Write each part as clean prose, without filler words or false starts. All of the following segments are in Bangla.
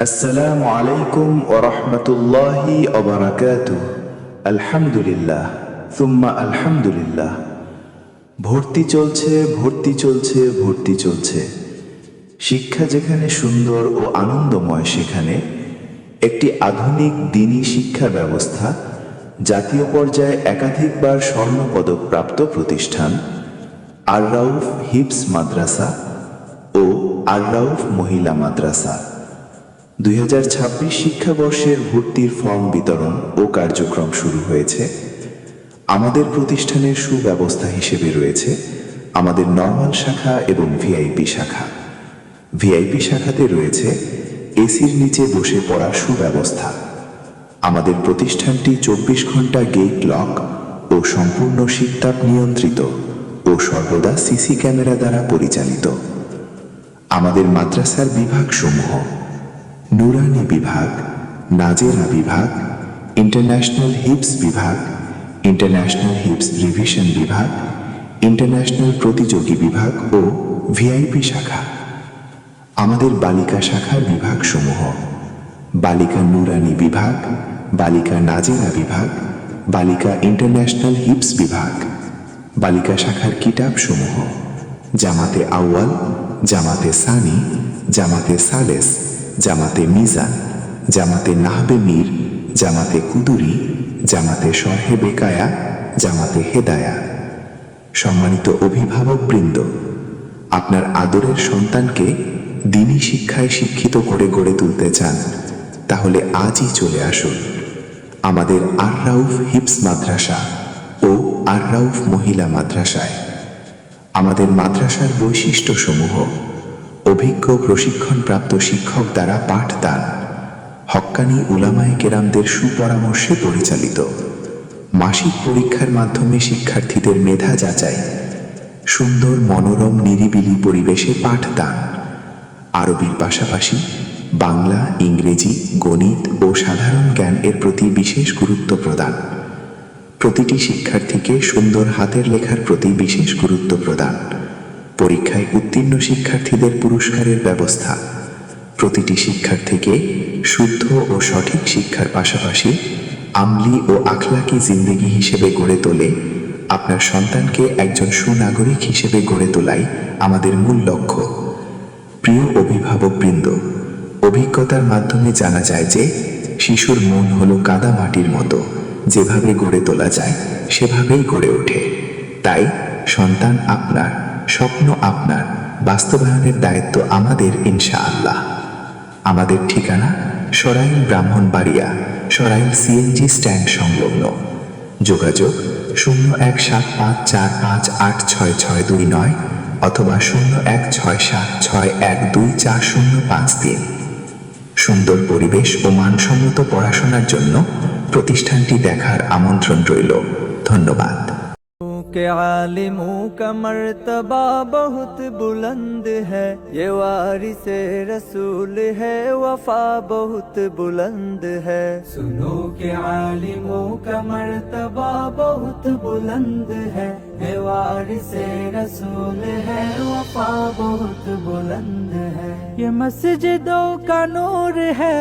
আসসালামু আলাইকুম ওয়া রাহমাতুল্লাহি ওয়া বারাকাতুহু। আলহামদুলিল্লাহ সুম্মা আলহামদুলিল্লাহ। ভর্তি চলছে, ভর্তি চলছে, ভর্তি চলছে। শিক্ষা যেখানে সুন্দর ও আনন্দময়, সেখানে একটি আধুনিক দ্বীনি শিক্ষা ব্যবস্থা, জাতীয় পর্যায়ে একাধিকবার স্বর্ণপদক প্রাপ্ত প্রতিষ্ঠান আর রাউফ হিফজ মাদ্রাসা ও আর রাউফ মহিলা মাদ্রাসা 2026 শিক্ষাবর্ষের ভর্তির ফর্ম বিতরণ ও কার্যক্রম শুরু হয়েছে। আমাদের প্রতিষ্ঠানের সুব্যবস্থা হিসেবে রয়েছে আমাদের নরমাল শাখা এবং ভিআইপি শাখা। ভিআইপি শাখাতে রয়েছে এসির নিচে বসে পড়ার সুব্যবস্থা। আমাদের প্রতিষ্ঠানটি 24 ঘন্টা গেট লক ও সম্পূর্ণ শীততাপ নিয়ন্ত্রিত ও সর্বদা সিসি ক্যামেরা দ্বারা পরিচালিত। আমাদের মাদ্রাসার বিভাগসমূহ: নুরানি বিভাগ, নাজেরা বিভাগ, ইন্টারন্যাশনাল হিফজ বিভাগ, ইন্টারন্যাশনাল হিফজ রিভিশন বিভাগ, ইন্টারন্যাশনাল প্রতিযোগী বিভাগ ও ভিআইপি শাখা। আমাদের বালিকা শাখার বিভাগসমূহ: বালিকা নুরানি বিভাগ, বালিকা নাজেরা বিভাগ, বালিকা ইন্টারন্যাশনাল হিফজ বিভাগ। বালিকা শাখার কিতাবসমূহ: জামাতে আউয়াল, জামাতে সানি, জামাতে সালেস, জামাতে মিজান, জামাতে নাহবে মীর, জামাতে কুদুরি, জামাতে শরহে বেকায়া, জামাতে হেদায়া। সম্মানিত অভিভাবকবৃন্দ, আপনার আদরের সন্তানকে দ্বীনি শিক্ষায় শিক্ষিত করে গড়ে তুলতে চান, তাহলে আজই চলে আসুন আমাদের আর রাউফ হিফজ মাদ্রাসা ও আর রাউফ মহিলা মাদ্রাসায়। আমাদের মাদ্রাসার বৈশিষ্ট্যসমূহ: অভিজ্ঞ প্রশিক্ষণপ্রাপ্ত শিক্ষক দ্বারা পাঠদান, হক্কানি উলামায়ে কেরামদের সুপরামর্শে পরিচালিত, মাসিক পরীক্ষার মাধ্যমে শিক্ষার্থীদের মেধা যাচাই, সুন্দর মনোরম নিরিবিলি পরিবেশে পাঠদান, আরবির পাশাপাশি বাংলা, ইংরেজি, গণিত ও সাধারণ জ্ঞান এর প্রতি বিশেষ গুরুত্ব প্রদান, প্রতিটি শিক্ষার্থীকে সুন্দর হাতের লেখার প্রতি বিশেষ গুরুত্ব প্রদান, পরীক্ষায় উত্তীর্ণ শিক্ষার্থীদের পুরস্কারের ব্যবস্থা, প্রতিটি শিক্ষার্থীকে শুদ্ধ ও সঠিক শিক্ষার পাশাপাশি আমলি ও আখলাকি জিন্দেগি হিসেবে গড়ে তোলে। আপনার সন্তানকে একজন সুনাগরিক হিসেবে গড়ে তোলাই আমাদের মূল লক্ষ্য। প্রিয় অভিভাবকবৃন্দ, অভিজ্ঞতার মাধ্যমে জানা যায় যে শিশুর মন হলো কাদা মাটির মতো, যেভাবে গড়ে তোলা যায় সেভাবেই গড়ে ওঠে। তাই সন্তান আপনার, স্বপ্ন আপনার, বাস্তবায়নের দায়িত্ব আমাদের ইনশাআল্লাহ। আমাদের ঠিকানা সরাইল ব্রাহ্মণবাড়িয়া, সরাইল সিএনজি স্ট্যান্ড সংলগ্ন। যোগাযোগ 017545866629 অথবা 016761240553। সুন্দর পরিবেশ ও মানসম্মত পড়াশোনার জন্য প্রতিষ্ঠানটি দেখার আমন্ত্রণ রইল। ধন্যবাদ। के आलिमों का मर्तबा बहुत बुलंद है, ये वारिसे रसूल है, वफा बहुत बुलंद है। सुनो के आलिमों का मर्तबा बहुत बुलंद है, ये वारिसे रसूल है, वफा बहुत बुलंद है। ये मस्जिदों का नूर है,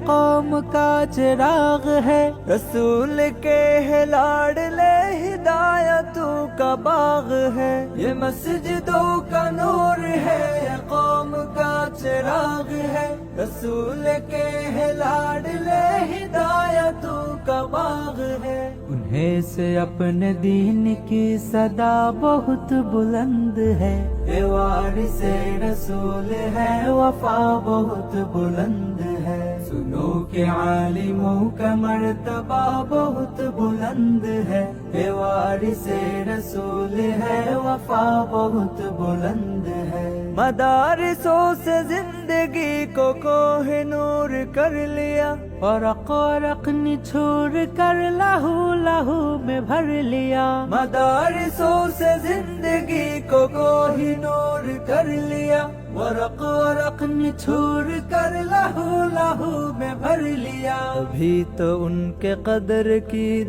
कौम का चिराग है, रसूल के है लाडले हिदायतों का बाग है। ये मस्जिदों का नूर है, कौम का चिराग है, रसूल के है लाडले हिदायतों का बाग है। उन्हें से अपने दीन की सदा बहुत बुलंद है, ये वारिसे रसूल है, वफा बहुत बुलंद है। सुनो के आलिमों का मर्तबा बहुत बुलंद है, ये वारिसे रसूल है, वफा बहुत बुलंद है। मदारिसों से जिंदगी को कोहिनूर कर लिया, और अक़रक़ निछोड़ कर लहू लहू में भर लिया। मदारिसों से जिंदगी को कोहिनूर कर लिया, और अक़रक़ निछोड़ कर लहू लहू में भर लिया। अभी तो उनके कदर की